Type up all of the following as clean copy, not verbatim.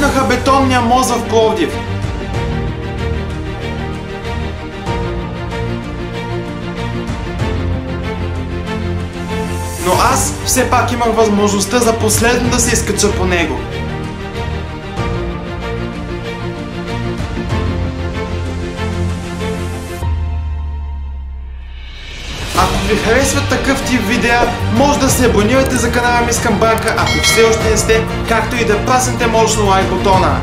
пуснаха бетонния мост в Пловдив. Но аз все пак имах възможността за последно да се изкача по него. Ако ви харесват такъв тип видеа, може да се абонирате за канала Мискам Банка, ако все още не сте, както и да паснете мощно лайк бутона.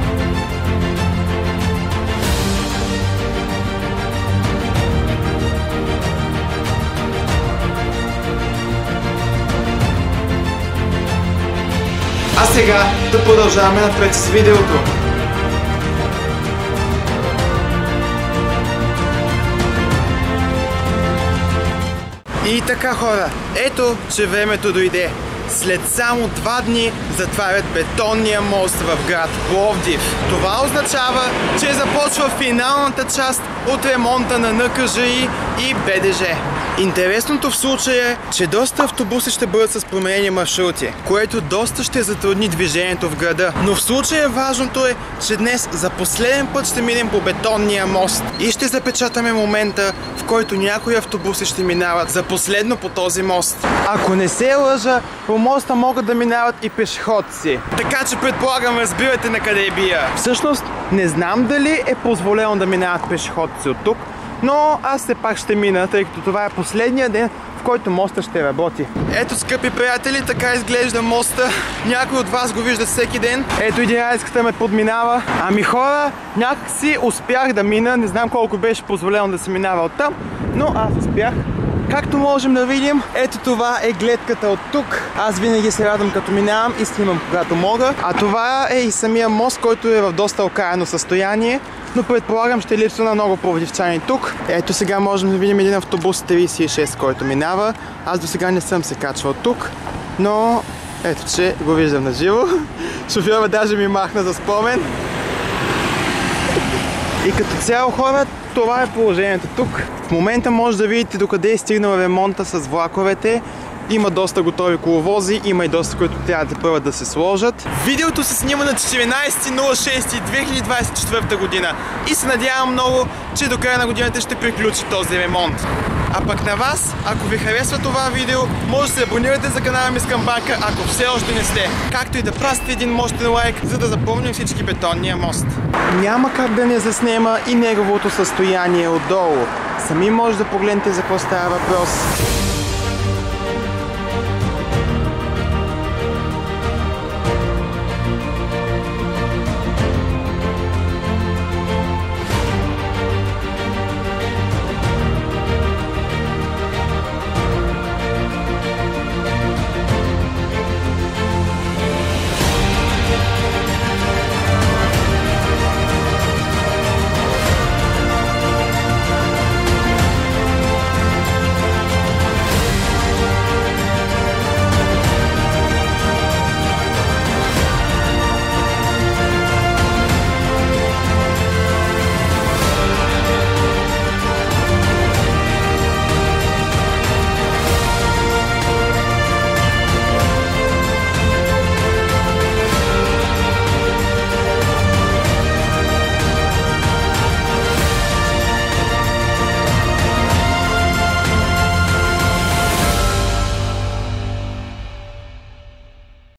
А сега да продължаваме напред с видеото. И така, хора, ето, че времето дойде. След само 2 дни затварят бетонния мост в град Пловдив. Това означава, че започва финалната част от ремонта на НКЖИ и БДЖ. Интересното в случая е, че доста автобуси ще бъдат с променени маршрути, което доста ще затрудни движението в града. Но в случая важното е, че днес за последен път ще минем по бетонния мост и ще запечатаме момента, в който някои автобуси ще минават за последно по този мост. Ако не се лъжа, по моста могат да минават и пешеходци. Така че предполагам, разбирате на къде бия. Всъщност, не знам дали е позволено да минават пешеходци от тук, но аз все пак ще мина, тъй като това е последния ден, в който моста ще работи. Ето, скъпи приятели, така изглежда моста. Някой от вас го вижда всеки ден. Ето, 11-ката ме подминава. Ами хора, някак си успях да мина. Не знам колко беше позволено да се минава оттам, но аз успях. Както можем да видим, ето това е гледката от тук. Аз винаги се радвам като минавам и снимам когато мога. А това е и самия мост, който е в доста окаяно състояние, но предполагам ще липсва на много пловдивчани тук. Ето сега можем да видим един автобус 36, който минава. Аз до сега не съм се качвал тук, но ето че го виждам на живо. Шофьорът даже ми махна за спомен. И като цяло, хора, това е положението тук. В момента може да видите докъде е стигнал ремонта с влаковете. Има доста готови коловози, има и доста, които трябва да първа да се сложат. Видеото се снима на 14.06.2024 година и се надявам много, че до края на годината ще приключи този ремонт. А пък на вас, ако ви харесва това видео, може да се абонирате за канала Мискам Банка, ако все още не сте. Както и да прасите един мощен лайк, за да запомним всички бетонния мост. Няма как да не заснема и неговото състояние отдолу. Сами може да погледнете за какво става въпрос.